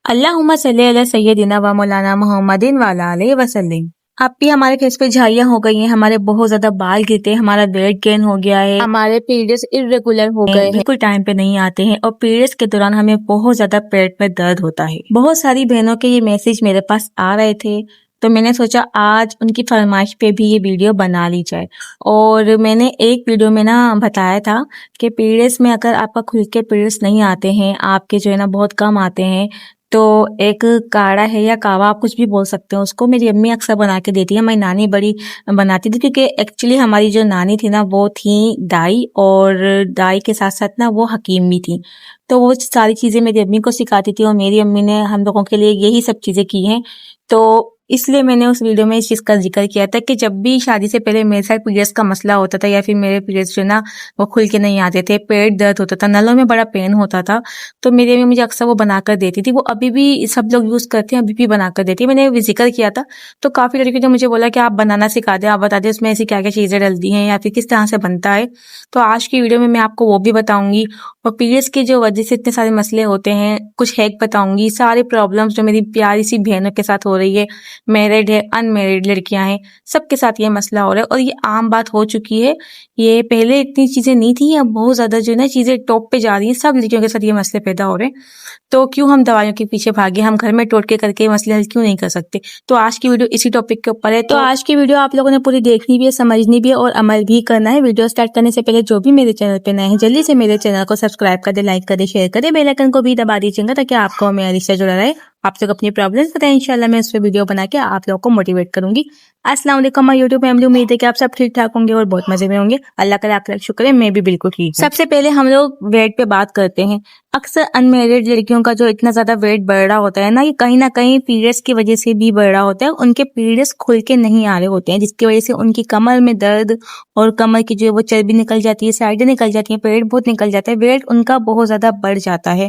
अल्लाहुम्मा सल्ली अला सय्यदिना व मौलाना मुहम्मदिन व अला आलिहि वसल्लम। अब भी हमारे फेस पे झाइयाँ हो गई हैं, हमारे बहुत ज्यादा बाल गिरते हैं, हमारा वेट गेन हो गया है, हमारे पीरियड्स इर्रेगुलर हो गए हैं, बिल्कुल टाइम पे नहीं आते हैं और पीरियड्स के दौरान हमें बहुत ज्यादा पेट में दर्द होता है। बहुत सारी बहनों के ये मैसेज मेरे पास आ रहे थे, तो मैंने सोचा आज उनकी फरमाइश पे भी ये वीडियो बना ली जाए। और मैंने एक वीडियो में ना बताया था कि पीरियड्स में अगर आपका खुल के पीरियड्स नहीं आते हैं, आपके जो है ना बहुत कम आते हैं, तो एक काढ़ा है या कावा, आप कुछ भी बोल सकते हो उसको, मेरी अम्मी अक्सर बना के देती है, हमारी नानी बड़ी बनाती थी, क्योंकि एक्चुअली हमारी जो नानी थी ना वो थी दाई, और दाई के साथ साथ ना वो हकीम भी थी। तो वो सारी चीजें मेरी अम्मी को सिखाती थी और मेरी अम्मी ने हम लोगों के लिए यही सब चीजें की हैं। तो इसलिए मैंने उस वीडियो में इस चीज का जिक्र किया था कि जब भी शादी से पहले मेरे साथ पीरियड्स का मसला होता था या फिर मेरे पीरियड्स जो ना वो खुल के नहीं आते थे, पेट दर्द होता था, नलों में बड़ा पेन होता था, तो मेरी अम्मी मुझे अक्सर वो बनाकर देती थी। वो अभी भी सब लोग यूज करते हैं, अभी भी बनाकर देती है। मैंने जिक्र किया था तो काफी लड़कियों ने मुझे बोला कि आप बनाना सिखा दें, आप बता दें उसमें ऐसी क्या क्या चीजें डलती हैं या फिर किस तरह से बनता है। तो आज की वीडियो में मैं आपको वो भी बताऊंगी, और पीरियड्स की जो वजह से इतने सारे मसले होते हैं कुछ हैक बताऊंगी, सारे प्रॉब्लम्स जो मेरी प्यारी सी बहनों के साथ हो रही है, मैरिड है अनमैरिड लड़कियां हैं, सबके साथ ये मसला हो रहा है और ये आम बात हो चुकी है। ये पहले इतनी चीजें नहीं थी, अब बहुत ज्यादा जो है ना चीजें टॉप पे जा रही हैं, सब लड़कियों के साथ ये मसले पैदा हो रहे हैं। तो क्यों हम दवाइयों के पीछे भागे, हम घर में टोटके करके ये मसले हल क्यों नहीं कर सकते। तो आज की वीडियो इसी टॉपिक के ऊपर है। तो आज की वीडियो आप लोगों ने पूरी देखनी भी है, समझनी भी है और अमल भी करना है। वीडियो स्टार्ट करने से पहले जो भी मेरे चैनल पे नए हैं जल्दी से मेरे चैनल को सब्सक्राइब कर दे, लाइक कर दे, शेयर कर दे, बेल आइकन को भी दबा दीजिएगा ताकि आपको मेरा रिश्ता जुड़ा रहे। आप लोग अपनी प्रॉब्लम्स बताएं, इंशाल्लाह मैं इस पे वीडियो बना के आप लोगों को मोटिवेट करूंगी। अस्सलाम वालेकुम माय यूट्यूब फैमिली, उम्मीद है कि आप सब ठीक ठाक होंगे और बहुत मजे में होंगे। अल्लाह का लाख लाख शुक्र है, मैं भी बिल्कुल ठीक हूं। सबसे पहले हम लोग वेट पे बात करते हैं। अक्सर अनमेरिड लड़कियों का जो इतना ज्यादा वेट बढ़ रहा होता है ना, ये कहीं ना कहीं पीरियड्स की वजह से भी बढ़ रहा होता है। उनके पीरियड्स खुल के नहीं आ रहे होते हैं, जिसकी वजह से उनकी कमर में दर्द और कमर की जो वो चर्बी निकल जाती है, साइडें निकल जाती है, पेट बहुत निकल जाता है, वेट उनका बहुत ज्यादा बढ़ जाता है।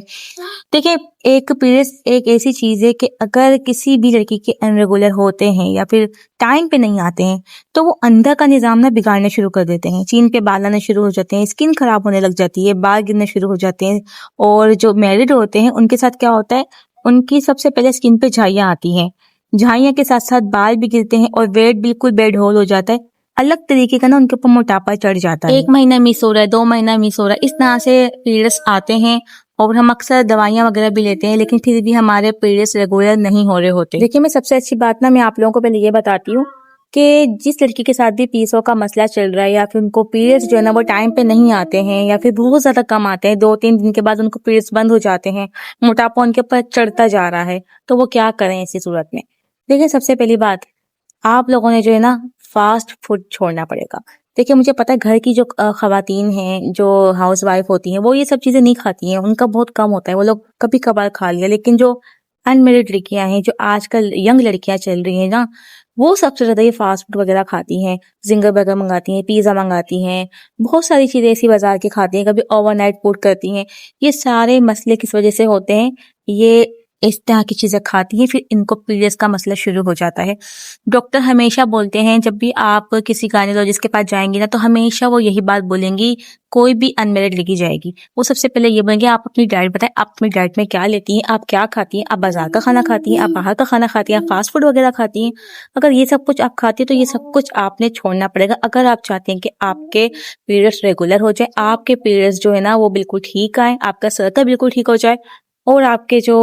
देखिए, एक पीरियड्स एक ऐसी चीज है कि अगर किसी भी लड़की के अनरेगुलर होते हैं या फिर टाइम पे नहीं आते हैं, तो वो अंदर का निजाम ना बिगाड़ना शुरू कर देते हैं। चीन पे बाल आना शुरू हो जाते हैं, स्किन खराब होने लग जाती है, बाल गिरने शुरू हो जाते हैं। और जो मैरिड होते हैं उनके साथ क्या होता है, उनकी सबसे पहले स्किन पे झाइयाँ आती हैं, झाइयाँ के साथ साथ बाल भी गिरते हैं और वेट बिल्कुल बेड होल हो जाता है। अलग तरीके का ना उनके ऊपर मोटापा चढ़ जाता है। 1 महीना मिस हो रहा है, 2 महीना मिस हो रहा है, इस तरह से पीरियड्स आते हैं और हम अक्सर दवाइयां वगैरह भी लेते हैं, लेकिन फिर भी हमारे पीरियड्स रेगुलर नहीं हो रहे होते। देखिए, मैं सबसे अच्छी बात ना मैं आप लोगों को पहले ये बताती हूँ कि जिस लड़की के साथ भी पीरियड्स का मसला चल रहा है या फिर उनको पीरियड्स जो है ना वो टाइम पे नहीं आते हैं या फिर बहुत ज्यादा कम आते हैं, 2-3 दिन के बाद उनको पीरियड्स बंद हो जाते हैं, मोटापा उनके ऊपर चढ़ता जा रहा है, तो वो क्या करें ऐसी सूरत में। देखिए, सबसे पहली बात, आप लोगों ने जो है ना फास्ट फूड छोड़ना पड़ेगा। देखिए, मुझे पता है घर की जो खवातीन हैं, जो हाउस वाइफ होती हैं, वो ये सब चीजें नहीं खाती हैं, उनका बहुत कम होता है, वो लोग कभी कभार खा लिया। लेकिन जो अनमेरिड लड़कियां हैं, जो आजकल यंग लड़कियां चल रही हैं ना, वो सबसे ज्यादा ये फास्ट फूड वगैरह खाती हैं, जिंगर बर्गर मंगाती हैं, पिज्जा मंगाती हैं, बहुत सारी चीजें ऐसी बाजार की खाती हैं, कभी ओवरनाइट फूड करती हैं। ये सारे मसले किस वजह से होते हैं, ये इस तरह की चीजें खाती हैं, फिर इनको पीरियड्स का मसला शुरू हो जाता है। डॉक्टर हमेशा बोलते हैं, जब भी आप किसी गायनेकोलॉजिस्ट के पास जाएंगी ना, तो हमेशा वो यही बात बोलेंगी, कोई भी अनमेरिड लेके जाएगी, वो सबसे पहले ये बोलेंगे आप अपनी डाइट बताएं, आप अपनी डाइट में क्या लेती हैं, आप क्या खाती हैं, आप बाजार का खाना खाती हैं, आप बाहर का खाना खाती हैं, आप फास्ट फूड वगैरह खाती हैं। अगर ये सब कुछ आप खाती हैं तो ये सब कुछ आपने छोड़ना पड़ेगा, अगर आप चाहते हैं कि आपके पीरियड्स रेगुलर हो जाए, आपके पीरियड्स जो है ना वो बिल्कुल ठीक आए, आपका सर्कल बिल्कुल ठीक हो जाए और आपके जो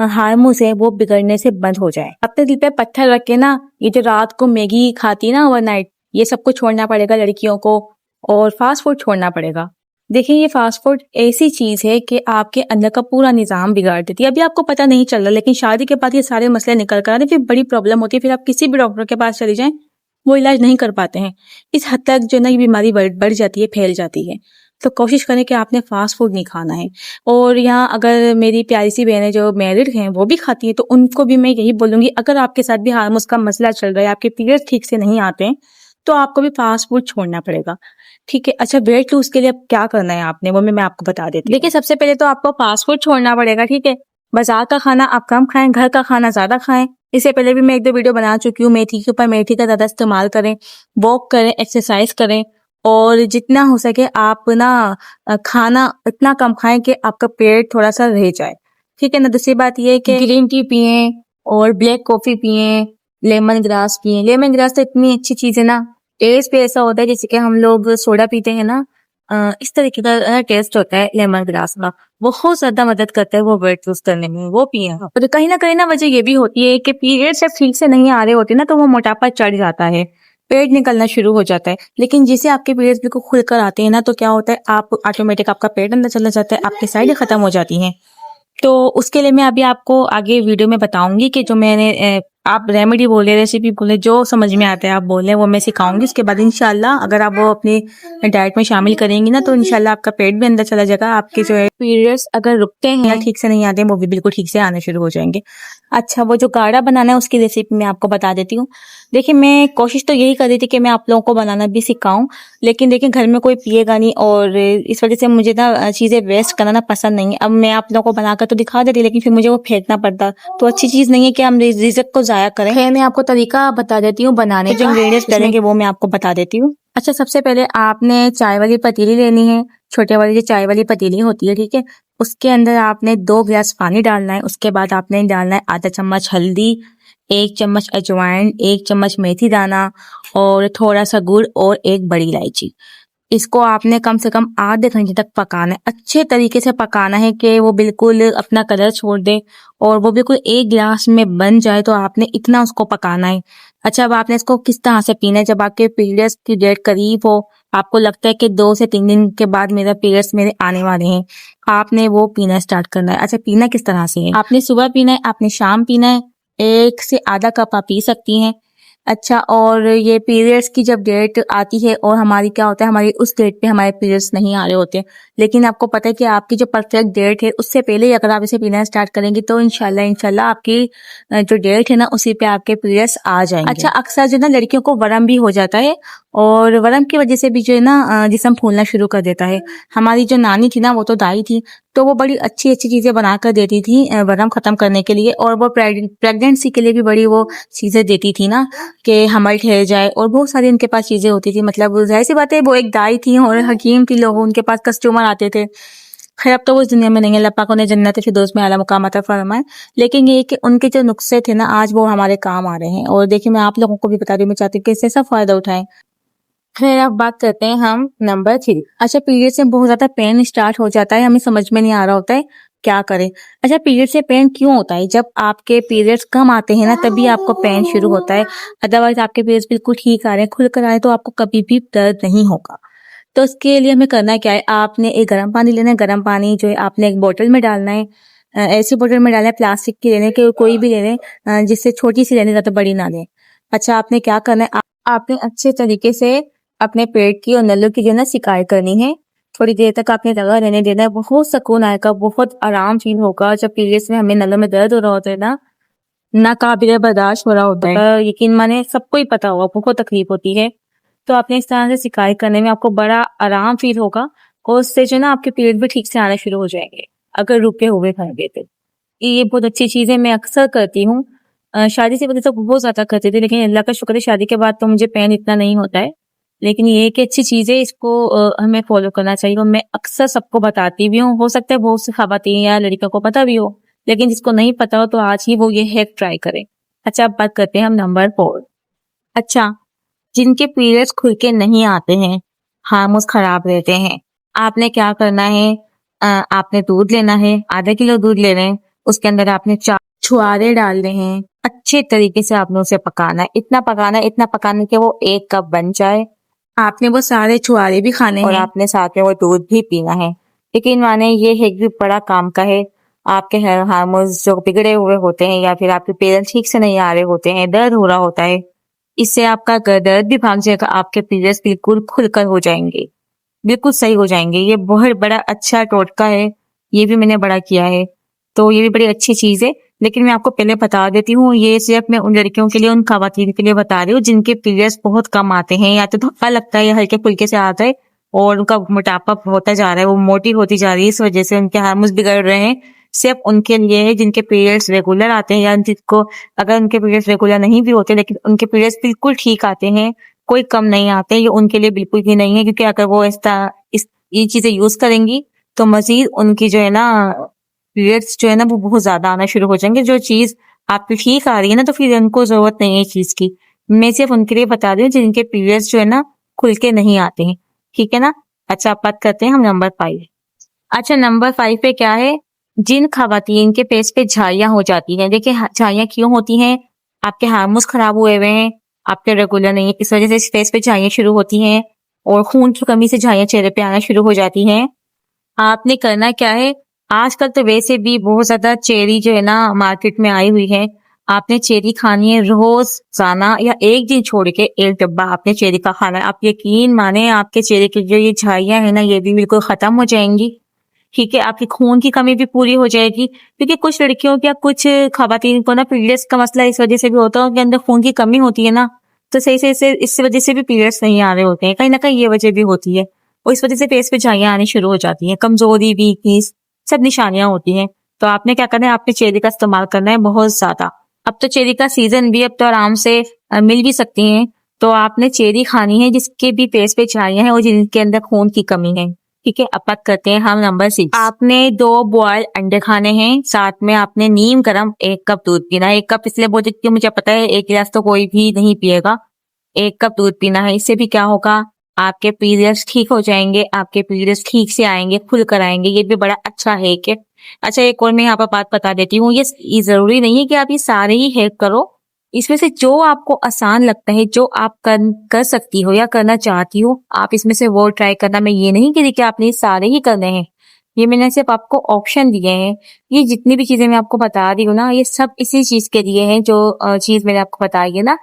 हार्मोन्स हैं वो बिगड़ने से बंद हो जाए। अपने दिल पे पत्थर रख के ना, ये जो रात को मैगी खाती है ना ओवरनाइट, ये सब कुछ छोड़ना पड़ेगा लड़कियों को, और फास्ट फूड छोड़ना पड़ेगा। देखिए, ये फास्ट फूड ऐसी चीज है कि आपके अंदर का पूरा निजाम बिगाड़ देती है। अभी आपको पता नहीं चल रहा, लेकिन शादी के बाद ये सारे मसले निकल कर आते, फिर बड़ी प्रॉब्लम होती है, फिर आप किसी भी डॉक्टर के पास चले जाएं, वो इलाज नहीं कर पाते हैं। इस हद तक जो ना ये बीमारी बढ़ जाती है, फैल जाती है। तो कोशिश करें कि आपने फास्ट फूड नहीं खाना है। और यहाँ अगर मेरी प्यारी सी बहनें जो मैरिड हैं वो भी खाती हैं, तो उनको भी मैं यही बोलूंगी, अगर आपके साथ भी हार्मोन्स का मसला चल रहा है, आपके पीरियड्स ठीक से नहीं आते हैं, तो आपको भी फास्ट फूड छोड़ना पड़ेगा। ठीक है, अच्छा, वेट लूज के लिए अब क्या करना है आपने, वो मैं आपको बता देती हूँ। देखिए, सबसे पहले तो आपको फास्ट फूड छोड़ना पड़ेगा। ठीक है, बाजार का खाना आप कम खाएं, घर का खाना ज्यादा खाएं। इससे पहले भी मैं 1-2 वीडियो बना चुकी हूँ, मेथी के ऊपर मेथी का ज्यादा इस्तेमाल करें, वॉक करें, एक्सरसाइज करें, और जितना हो सके आप ना खाना इतना कम खाएं कि आपका पेट थोड़ा सा रह जाए। ठीक है ना। दूसरी बात ये है कि ग्रीन टी पिए और ब्लैक कॉफी पिए, लेमन ग्रास पिए। लेमन ग्रास तो इतनी अच्छी चीज है ना, टेस्ट भी ऐसा होता है जैसे कि हम लोग सोडा पीते हैं ना, इस तरीके का टेस्ट होता है लेमन ग्रास का। बहुत ज्यादा मदद करता है वो वेट लूज करने में, वो पिए। और कहीं ना वजह ये भी होती है कि पीरियड्स जब ठीक से नहीं आ रहे होते ना, तो वो मोटापा चढ़ जाता है, पेट निकलना शुरू हो जाता है। लेकिन जैसे आपके पीरियड्स बिल्कुल खुलकर आते हैं ना, तो क्या होता है, आप ऑटोमेटिक आपका पेट अंदर चला जाता है, आपकी साइड खत्म हो जाती हैं। तो उसके लिए मैं अभी आपको आगे वीडियो में बताऊंगी कि जो मैंने आप रेमेडी बोले, रेसिपी बोले, जो समझ में आता है आप बोले, वो मैं सिखाऊंगी। उसके बाद इंशाल्लाह अगर आप वो अपनी डाइट में शामिल करेंगी ना, तो इंशाल्लाह आपका पेट भी अंदर चला जाएगा। आपके जो है पीरियड्स अगर रुकते हैं या ठीक से नहीं आते हैं, वो भी बिल्कुल ठीक से आने शुरू हो जाएंगे। अच्छा, वो जो काढ़ा बनाना है उसकी रेसिपी मैं आपको बता देती हूँ। देखिए, मैं कोशिश तो यही कर रही थी कि मैं आप लोगों को बनाना भी सिखाऊं, लेकिन देखिए घर में कोई पिएगा नहीं, और इस वजह से मुझे ना चीजें वेस्ट करना पसंद नहीं है। अब मैं आप लोगों को बनाकर तो दिखा देती, लेकिन फिर मुझे वो फेंकना पड़ता, तो अच्छी चीज नहीं है कि हम रिज़्क को जाया करें। खैर, मैं आपको तरीका बता देती हूँ बनाने का, जो इंग्रेडिएंट्स डालेंगे वो मैं आपको बता देती हूँ। अच्छा, सबसे पहले आपने चाय वाली पतीली लेनी है, छोटे वाली जो चाय वाली पतीली होती है, ठीक है। उसके अंदर आपने 2 गिलास पानी डालना है। उसके बाद आपने डालना है आधा चम्मच हल्दी, 1 चम्मच अजवाइन, 1 चम्मच मेथी दाना और थोड़ा सा गुड़ और 1 बड़ी इलायची। इसको आपने कम से कम आधे घंटे तक पकाना है, अच्छे तरीके से पकाना है कि वो बिल्कुल अपना कलर छोड़ दे और वो बिल्कुल एक गिलास में बन जाए। तो आपने इतना उसको पकाना है। अच्छा, अब आपने इसको किस तरह से पीना है, जब आपके पीरियड्स की डेट करीब हो, आपको लगता है कि 2 से 3 दिन के बाद मेरा पीरियड्स मेरे आने वाले हैं, आपने वो पीना स्टार्ट करना है। अच्छा, पीना किस तरह से है, आपने सुबह पीना है, आपने शाम पीना है, 1 से आधा कप आप पी सकती हैं। अच्छा, और ये पीरियड्स की जब डेट आती है और हमारी क्या होता है, हमारी उस डेट पे हमारे पीरियड्स नहीं आ रहे होते, लेकिन आपको पता है कि आपकी जो परफेक्ट डेट है उससे पहले ही अगर आप इसे पीना स्टार्ट करेंगे, तो इंशाल्लाह आपकी जो डेट है ना, उसी पे आपके पीरियड्स आ जाएंगे। अच्छा, अक्सर जो ना लड़कियों को वरम भी हो जाता है, और वरम की वजह से भी जो है ना जिस्म फूलना शुरू कर देता है। हमारी जो नानी थी ना, वो तो दाई थी, तो वो बड़ी अच्छी अच्छी चीजें बना कर देती थी वरम खत्म करने के लिए, और वो प्रेगनेंसी के लिए भी बड़ी वो चीजें देती थी ना, कि हमल ठहर जाए, और बहुत सारी उनके पास चीजें होती थी। मतलब जाहिर सी बात है, वो एक दाई थी और हकीम थी, लोग उनके पास कस्टमर आते थे। खैर, अब तो वो इस दुनिया में नहीं है, अल्लाह पाक उन्हें जन्नत फिरदौस में आला मुकाम अता फरमाए। लेकिन ये कि उनके जो नुस्खे थे ना, आज वो हमारे काम आ रहे हैं, और देखिए मैं आप लोगों को भी बता रही हूँ, मैं चाहती हूँ कि इससे सब फायदा उठाएं। फिर अब बात करते हैं हम नंबर 3। अच्छा, पीरियड से बहुत ज्यादा पेन स्टार्ट हो जाता है, हमें समझ में नहीं आ रहा होता है क्या करें। अच्छा, पीरियड से पेन क्यों होता है, जब आपके पीरियड्स कम आते हैं ना, तभी आपको पेन शुरू होता है। अदरवाइज आपके पीरियड्स बिल्कुल ठीक आ रहे हैं, खुल कर आ रहे हैं, तो आपको कभी भी दर्द नहीं होगा। तो इसके लिए हमें करना क्या है, आपने एक गर्म पानी लेना है। गर्म पानी जो है आपने एक बोतल में डालना है, ऐसी बोतल में डालना है, प्लास्टिक की लेने के, कोई भी ले लें, जिससे छोटी सी लेने, ज्यादा बड़ी ना लें। अच्छा, आपने क्या करना है, आपने अच्छे तरीके से अपने पेट की और नलों की जो है ना सिकाई करनी है। थोड़ी देर तक आपने लगा रहने देना है, बहुत सुकून आएगा, बहुत आराम फील होगा। जब पीरियड्स में हमें नलों में दर्द हो रहा होता है ना काबिल बर्दाश्त हो रहा होता है, यकीन माने सबको ही पता होगा, बहुत तकलीफ होती है। तो आपने इस तरह से सिकाई करने में आपको बड़ा आराम फील होगा, और उससे जो ना आपके पीरियड भी ठीक से आना शुरू हो जाएंगे, अगर रुके हुए खाएंगे तो। ये बहुत अच्छी चीज है, मैं अक्सर करती हूँ। शादी से पहले तो बहुत ज्यादा करती थी, लेकिन अल्लाह का शुक्र है शादी के बाद तो मुझे पेन इतना नहीं होता है। लेकिन ये एक अच्छी चीज है, इसको हमें फॉलो करना चाहिए, और मैं अक्सर सबको बताती भी हूँ। हो सकता है बहुत सी खवातीन या लड़कियों को पता भी हो, लेकिन जिसको नहीं पता हो तो आज ही वो ये हैक ट्राई करे। अच्छा, अब बात करते हैं हम नंबर 4। अच्छा, जिनके पीरियड्स खुल के नहीं आते हैं, हार्मोन्स खराब रहते हैं, आपने क्या करना है, आपने दूध लेना है, आधा किलो दूध ले रहे हैं, उसके अंदर आपने 4 छुआरे डालने हैं। अच्छे तरीके से आपने उसे पकाना है, इतना पकाना कि वो 1 कप बन जाए। आपने वो सारे छुआरे भी खाने हैं, और आपने साथ में वो दूध भी पीना है। लेकिन माने ये हैक भी बड़ा काम का है। आपके हार्मोन्स जो बिगड़े हुए होते हैं, या फिर आपके पीरियड्स ठीक से नहीं आ रहे होते हैं, दर्द हो रहा होता है, इससे आपका दर्द भी भाग जाएगा, आपके पीरियड्स बिल्कुल खुलकर हो जाएंगे, बिल्कुल सही हो जाएंगे। ये बहुत बड़ा अच्छा टोटका है, ये भी मैंने बड़ा किया है, तो ये भी बड़ी अच्छी चीज है। लेकिन मैं आपको पहले बता देती हूँ, ये सिर्फ मैं उन लड़कियों के लिए, उन खवातीन के लिए बता रही हूँ जिनके पीरियड्स बहुत कम आते हैं, या तो धक्का लगता है या हल्के फुल्के से आता है, और उनका मोटापा होता जा रहा है, वो मोटी होती जा रही है, इस वजह से उनके हार्मोन्स बिगड़ रहे हैं। सिर्फ उनके लिए है जिनके पीरियड्स रेगुलर आते हैं, या जिसको अगर उनके पीरियड्स रेगुलर नहीं भी होते, लेकिन उनके पीरियड्स बिल्कुल ठीक आते हैं, कोई कम नहीं आते, ये उनके लिए बिल्कुल भी नहीं है। क्योंकि अगर वो ये चीजें यूज करेंगी, तो मजीद उनकी जो है ना पीरियड्स जो है ना वो बहुत ज्यादा आना शुरू हो जाएंगे। जो चीज आपकी ठीक आ रही है ना तो फिर उनको जरूरत नहीं है इस चीज की। मैं सिर्फ उनके लिए बता रही हूँ जिनके पीरियड्स जो है ना खुल के नहीं आते हैं, ठीक है ना। अच्छा, अब बात करते हैं हम नंबर 5। अच्छा, नंबर 5 पे क्या है, जिन खवातीन के फेस पे झाइयां हो जाती हैं। देखिए झाइयां क्यों होती हैं, आपके हार्मोन्स खराब हुए हुए हैं, आपके रेगुलर नहीं है, इस वजह से फेस पे झाइयां शुरू होती हैं और खून की कमी से झाइयां चेहरे पे आना शुरू हो जाती हैं। आपने करना क्या है, आजकल तो वैसे भी बहुत ज्यादा चेरी जो है ना मार्केट में आई हुई है। आपने चेरी खानी है रोजाना या एक दिन छोड़ के एक डब्बा आपने चेरी का खाना है। आप यकीन माने आपके चेहरे की जो ये झाइयां है ना ये भी बिल्कुल खत्म हो जाएंगी, ठीक है। आपकी खून की कमी भी पूरी हो जाएगी, क्योंकि कुछ लड़कियों या कुछ खवातीन को ना पीरियड्स का मसला इस वजह से भी होता है, उनके अंदर खून की कमी होती है ना, तो सही से इस वजह से भी पीरियड्स नहीं आ रहे होते हैं। कहीं ना कहीं ये वजह भी होती है और इस वजह से फेस पे झाइयां आनी शुरू हो जाती हैं, कमजोरी, वीकनेस, सब निशानियां होती हैं। तो आपने क्या करना है, आपने चेरी का इस्तेमाल करना है बहुत ज्यादा। अब तो चेरी का सीजन भी, अब तो आराम से मिल भी सकती हैं। तो आपने चेरी खानी है जिसके भी फेस पे झाइयां हैं और जिनके अंदर खून की कमी है, ठीक है। अब बात करते हैं हम नंबर 6। आपने 2 बॉयल अंडे खाने हैं, साथ में आपने नीम गरम 1 कप दूध पीना है। 1 कप इसलिए बोलते क्योंकि मुझे पता है 1 गिलास तो कोई भी नहीं पिएगा। 1 कप दूध पीना है। इससे भी क्या होगा, आपके पीरियड्स ठीक हो जाएंगे, आपके पीरियड्स ठीक से आएंगे, खुल कर आएंगे। ये भी बड़ा अच्छा है कि अच्छा, एक और मैं यहाँ पर बात बता देती हूँ, ये जरूरी नहीं है कि आप ये सारे ही हेल्प करो। इसमें से जो आपको आसान लगता है, जो आप कर सकती हो या करना चाहती हो, आप इसमें से वो ट्राई करना। मैं ये नहीं कह रही कि आपने सारे ही करने हैं, ये मैंने सिर्फ आपको ऑप्शन दिए हैं। ये जितनी भी चीजें मैं आपको बता रही हूँ ना, ये सब इसी चीज के लिए है, जो चीज मैंने आपको बताई है ना,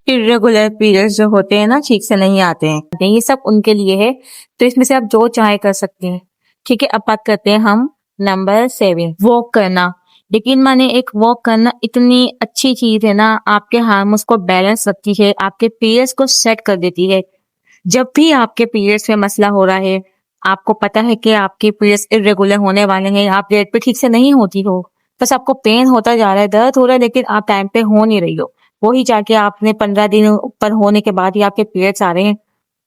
इरेगुलर पीरियड्स जो होते हैं ना, ठीक से नहीं आते हैं, ये सब उनके लिए है। तो इसमें से आप जो चाहे कर सकते हैं, ठीक है। अब बात करते हैं हम नंबर 7, वॉक करना। यकीन माने एक वॉक करना इतनी अच्छी चीज है ना, आपके हार्मोन्स को बैलेंस रखती है, आपके पीरियड्स को सेट कर देती है। जब भी आपके पीरियड्स में मसला हो रहा है, आपको पता है कि आपके पीरियड्स इरेगुलर होने वाले हैं, आप डेट पे ठीक से नहीं होती हो, बस आपको पेन होता जा रहा है, दर्द हो रहा है, लेकिन आप टाइम पे हो नहीं रही हो, वही जाके आपने 15 दिन ऊपर होने के बाद ही आपके पीरियड्स आ रहे हैं।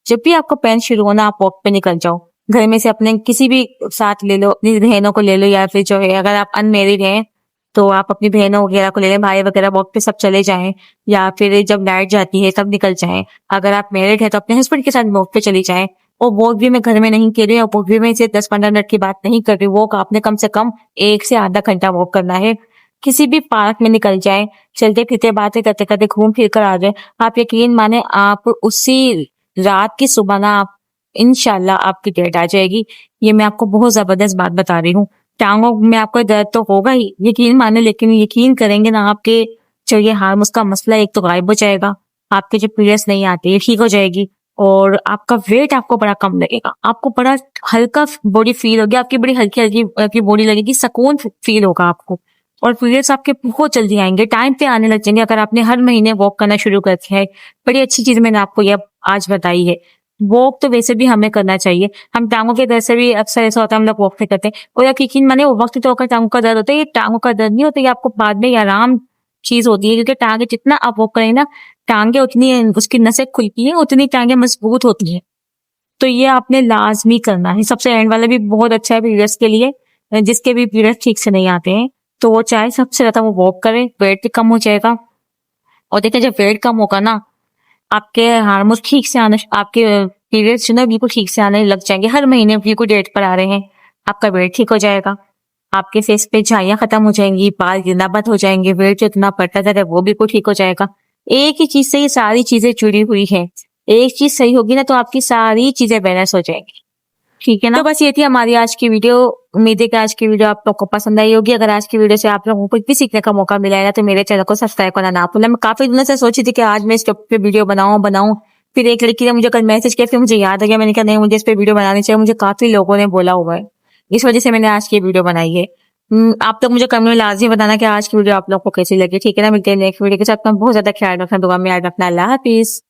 जब भी आपको पेन शुरू होना, आप वॉक पे निकल जाओ। घर में से अपने किसी भी साथ ले लो, अपनी बहनों को ले लो, या फिर जो है अगर आप अनमेरिड हैं तो आप अपनी बहनों वगैरह को ले लें, भाई वगैरह वॉक पे सब चले जाएं, या फिर जब लाइट जाती है तब निकल जाएं। अगर आप मैरिड है तो अपने हस्बैंड के साथ वॉक पे चली जाएं। और वॉक भी मैं घर में नहीं कर रही हूँ, वॉक भी मैं सिर्फ 10-15 मिनट की बात नहीं कर रही हूँ, वॉक आपने कम से कम 1 से आधा घंटा वॉक करना है। किसी भी पार्क में निकल जाए, चलते फिरते बातें करते करते घूम फिर कर आ जाए। आप यकीन माने आप उसी रात की सुबह ना, आप इंशाल्लाह आपकी डेट आ जाएगी। ये मैं आपको बहुत जबरदस्त बात बता रही हूँ। टांगों में आपको दर्द तो होगा ही, यकीन माने, लेकिन यकीन करेंगे ना, आपके जो ये हार्मोन्स का मसला एक तो गायब हो जाएगा, आपके जो पीरियड्स नहीं आते ये ठीक हो जाएगी, और आपका वेट आपको बड़ा कम लगेगा, आपको बड़ा हल्का बॉडी फील होगी, आपकी बड़ी हल्की हल्की आपकी बॉडी लगेगी, सुकून फील होगा आपको, और पीरियड्स आपके बहुत जल्दी आएंगे, टाइम पे आने लग जाएंगे। अगर आपने हर महीने वॉक करना शुरू कर दिया है, बड़ी अच्छी चीज मैंने आपको ये आज बताई है। वॉक तो वैसे भी हमें करना चाहिए, हम टांगों के दर्द से भी अक्सर ऐसा होता है हम लोग वॉक नहीं करते हैं, और यकीन माने वो वक्त तो होकर टांगों का दर्द होता है, ये टांगों का दर्द नहीं होता, ये आपको बाद में ये आराम चीज होती है, क्योंकि टांगे जितना आप वॉक करेंगे ना, टांगे उतनी उसकी नसें खुलती है, उतनी टांगे मजबूत होती है। तो ये आपने लाजमी करना है। सबसे एंड वाला भी बहुत अच्छा है पीरियड्स के लिए, जिसके भी पीरियड्स ठीक से नहीं आते हैं, तो वो चाहे सबसे ज्यादा वो वॉक करे, वेट भी कम हो जाएगा। और देखिए जब वेट कम होगा ना, आपके हार्मोन्स ठीक से आने, आपके पीरियड्स जो ना बिल्कुल ठीक से आने लग जाएंगे, हर महीने बिल्कुल डेट पर आ रहे हैं, आपका वेट ठीक हो जाएगा, आपके फेस पे झाइयां खत्म हो जाएंगी, बाल गिरना बंद हो जाएंगे, वेट जो इतना बढ़ता जा रहा है वो बिल्कुल ठीक हो जाएगा। एक ही चीज से ये सारी चीजें जुड़ी हुई है, एक चीज सही होगी ना तो आपकी सारी चीजें बैलेंस हो जाएंगी, ठीक है ना। तो बस ये थी हमारी आज की वीडियो। उम्मीद है कि आज की वीडियो आप लोग को पसंद आई होगी। अगर आज की वीडियो से आप लोगों को कुछ भी सीखने का मौका मिला है ना, तो मेरे चैनल को सब्सक्राइब करना ना भूलें। मैं काफी दिनों से सोची थी कि आज मैं इस टॉपिक पे वीडियो बनाऊं, फिर एक लड़की ने मुझे कल मैसेज किया, फिर मुझे याद आ गया, मैंने कहा नहीं मुझे इस पे वीडियो बनानी चाहिए, मुझे काफी लोगों ने बोला हुआ है, इस वजह से मैंने आज की वीडियो बनाई है। आप लोग मुझे कमेंट में लाजमी बताना कि आज की वीडियो आप लोग को कैसी लगी, ठीक है ना। मिलते हैं नेक्स्ट वीडियो के साथ। बहुत ज्यादा ख्याल रखना, दुआ में याद रखना। अल्लाह हाफिज।